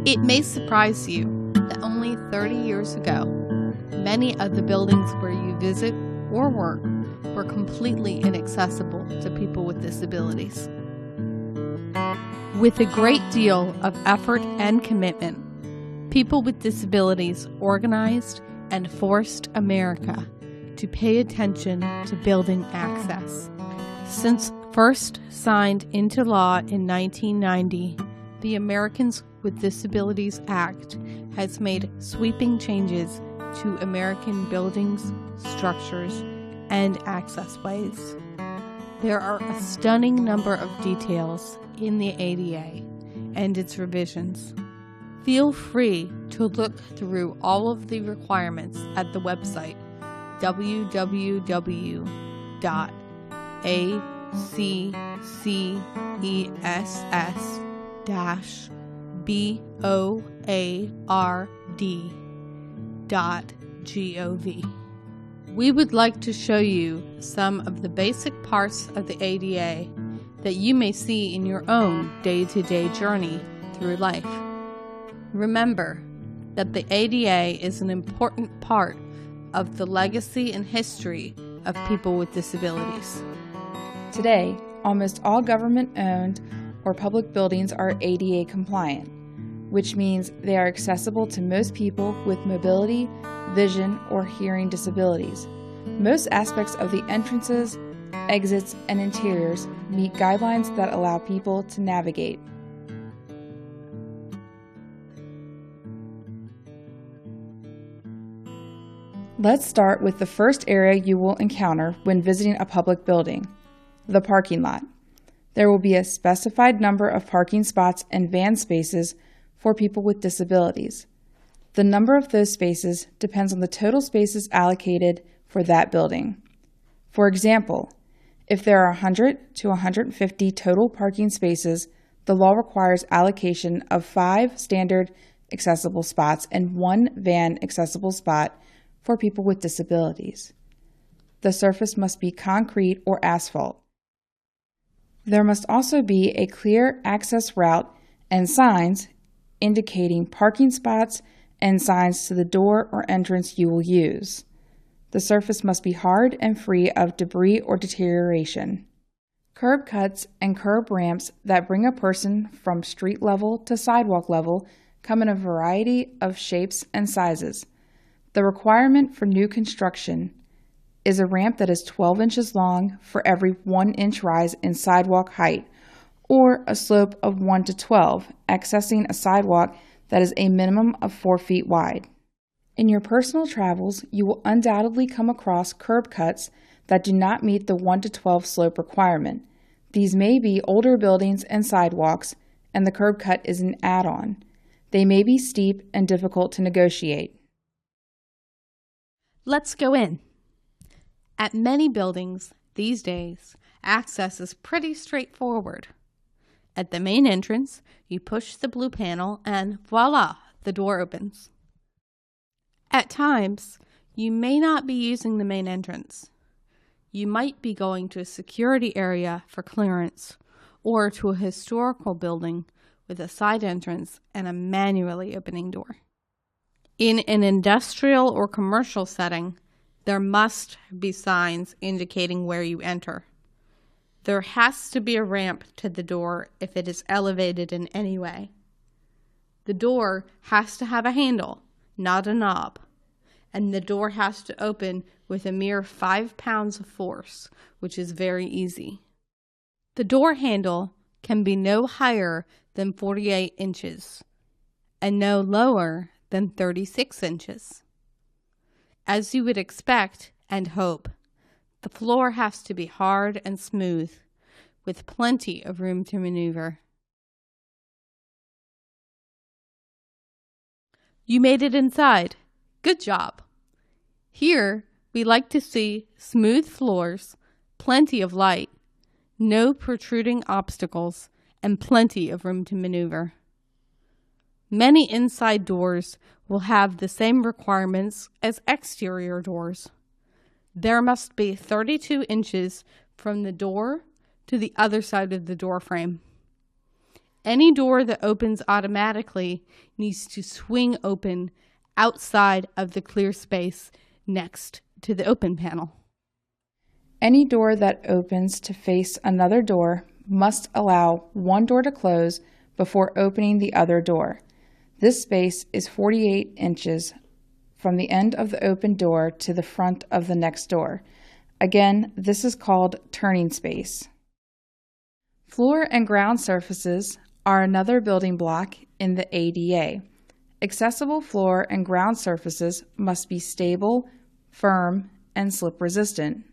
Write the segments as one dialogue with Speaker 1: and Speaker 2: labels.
Speaker 1: It may surprise you that only 30 years ago, many of the buildings where you visit or work were completely inaccessible to people with disabilities. With a great deal of effort and commitment, people with disabilities organized and forced America to pay attention to building access. Since first signed into law in 1990, the Americans with Disabilities Act has made sweeping changes to American buildings, structures, and access ways. There are a stunning number of details in the ADA and its revisions. Feel free to look through all of the requirements at the website www.access-board.gov. We would like to show you some of the basic parts of the ADA that you may see in your own day-to-day journey through life. Remember that the ADA is an important part of the legacy and history of people with disabilities.
Speaker 2: Today, almost all government-owned or public buildings are ADA compliant, which means they are accessible to most people with mobility, vision, or hearing disabilities. Most aspects of the entrances, exits, and interiors meet guidelines that allow people to navigate. Let's start with the first area you will encounter when visiting a public building, the parking lot. There will be a specified number of parking spots and van spaces for people with disabilities. The number of those spaces depends on the total spaces allocated for that building. For example, if there are 100 to 150 total parking spaces, the law requires allocation of 5 standard accessible spots and 1 van accessible spot for people with disabilities. The surface must be concrete or asphalt. There must also be a clear access route and signs indicating parking spots and signs to the door or entrance you will use. The surface must be hard and free of debris or deterioration. Curb cuts and curb ramps that bring a person from street level to sidewalk level come in a variety of shapes and sizes. The requirement for new construction is a ramp that is 12 inches long for every 1 inch rise in sidewalk height, or a slope of 1 to 12, accessing a sidewalk that is a minimum of 4 feet wide. In your personal travels, you will undoubtedly come across curb cuts that do not meet the 1 to 12 slope requirement. These may be older buildings and sidewalks, and the curb cut is an add-on. They may be steep and difficult to negotiate.
Speaker 1: Let's go in. At many buildings these days, access is pretty straightforward. At the main entrance, you push the blue panel and voila, the door opens. At times, you may not be using the main entrance. You might be going to a security area for clearance or to a historical building with a side entrance and a manually opening door. In an industrial or commercial setting, there must be signs indicating where you enter. There has to be a ramp to the door if it is elevated in any way. The door has to have a handle, not a knob, and the door has to open with a mere 5 pounds of force, which is very easy. The door handle can be no higher than 48 inches and no lower than 36 inches. As you would expect and hope, the floor has to be hard and smooth, with plenty of room to maneuver. You made it inside. Good job. Here, we like to see smooth floors, plenty of light, no protruding obstacles, and plenty of room to maneuver. Many inside doors will have the same requirements as exterior doors. There must be 32 inches from the door to the other side of the door frame. Any door that opens automatically needs to swing open outside of the clear space next to the open panel.
Speaker 2: Any door that opens to face another door must allow one door to close before opening the other door. This space is 48 inches from the end of the open door to the front of the next door. Again, this is called turning space. Floor and ground surfaces are another building block in the ADA. Accessible floor and ground surfaces must be stable, firm, and slip resistant.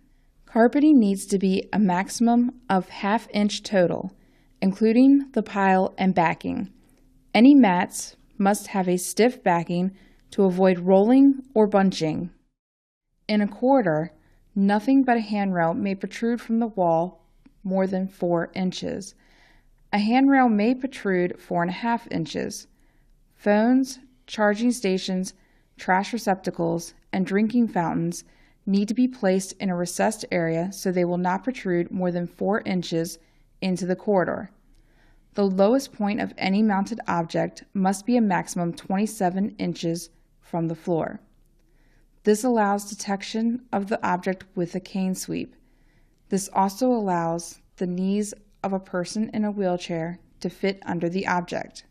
Speaker 2: Carpeting needs to be a maximum of ½ inch total, including the pile and backing. Any mats must have a stiff backing to avoid rolling or bunching. In a corridor, nothing but a handrail may protrude from the wall more than 4 inches. A handrail may protrude 4½ inches. Phones, charging stations, trash receptacles, and drinking fountains need to be placed in a recessed area so they will not protrude more than 4 inches into the corridor. The lowest point of any mounted object must be a maximum 27 inches from the floor. This allows detection of the object with a cane sweep. This also allows the knees of a person in a wheelchair to fit under the object.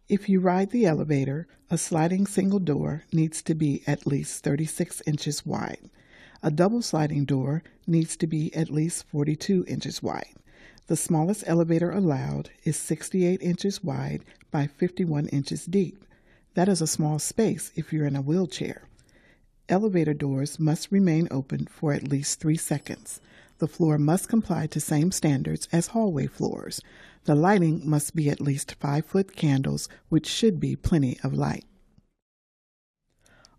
Speaker 3: If you ride the elevator, a sliding single door needs to be at least 36 inches wide. A double sliding door needs to be at least 42 inches wide. The smallest elevator allowed is 68 inches wide by 51 inches deep. That is a small space if you're in a wheelchair. Elevator doors must remain open for at least 3 seconds. The floor must comply to same standards as hallway floors. The lighting must be at least 5-foot candles, which should be plenty of light.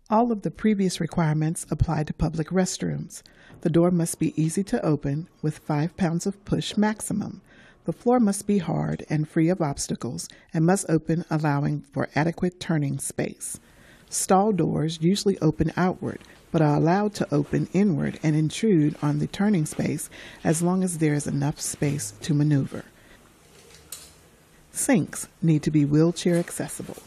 Speaker 3: All of the previous requirements apply to public restrooms. The door must be easy to open with 5 pounds of push maximum. The floor must be hard and free of obstacles and must open allowing for adequate turning space. Stall doors usually open outward, but are allowed to open inward and intrude on the turning space as long as there is enough space to maneuver. Sinks need to be wheelchair accessible.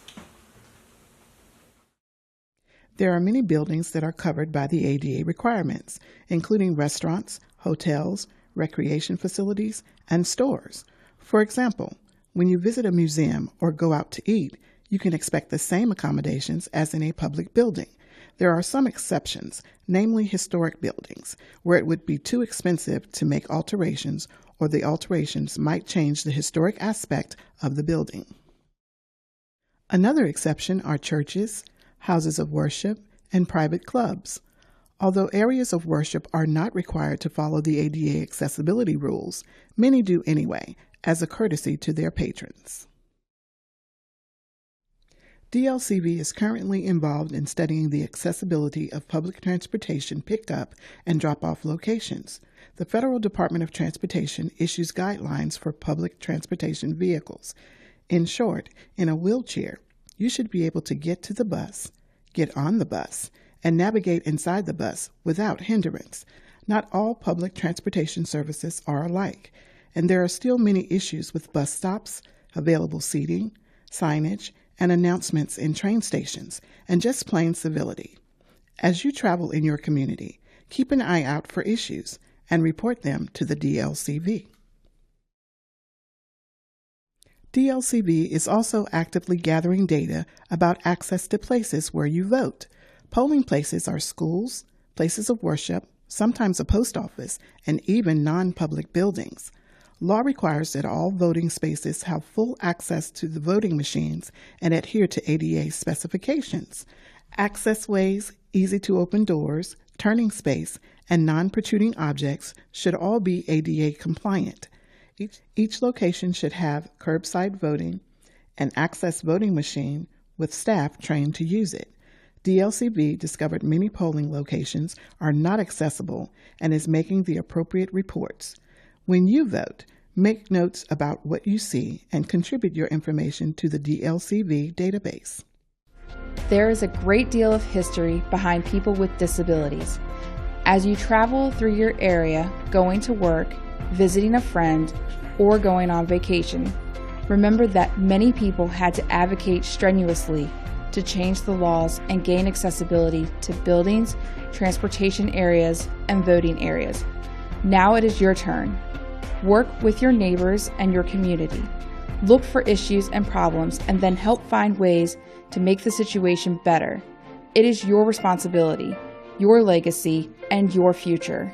Speaker 3: There are many buildings that are covered by the ADA requirements, including restaurants, hotels, recreation facilities, and stores. For example, when you visit a museum or go out to eat, you can expect the same accommodations as in a public building. There are some exceptions, namely historic buildings, where it would be too expensive to make alterations or the alterations might change the historic aspect of the building. Another exception are churches, houses of worship, and private clubs. Although areas of worship are not required to follow the ADA accessibility rules, many do anyway, as a courtesy to their patrons. DLCV is currently involved in studying the accessibility of public transportation pickup and drop-off locations. The Federal Department of Transportation issues guidelines for public transportation vehicles. In short, in a wheelchair, you should be able to get to the bus, get on the bus, and navigate inside the bus without hindrance. Not all public transportation services are alike, and there are still many issues with bus stops, available seating, signage, and announcements in train stations, and just plain civility. As you travel in your community, keep an eye out for issues and report them to the DLCV. DLCV is also actively gathering data about access to places where you vote. Polling places are schools, places of worship, sometimes a post office, and even non-public buildings. Law requires that all voting spaces have full access to the voting machines and adhere to ADA specifications. Access ways, easy-to-open doors, turning space, and non-protruding objects should all be ADA compliant. Each location should have curbside voting, an access voting machine with staff trained to use it. DLCV discovered many polling locations are not accessible and is making the appropriate reports. When you vote, make notes about what you see and contribute your information to the DLCV database.
Speaker 2: There is a great deal of history behind people with disabilities. As you travel through your area, going to work, visiting a friend, or going on vacation, Remember that many people had to advocate strenuously to change the laws and gain accessibility to buildings, transportation areas, and voting areas. Now it is your turn. Work with your neighbors and your community. Look for issues and problems and then help find ways to make the situation better. It is your responsibility, your legacy, and your future.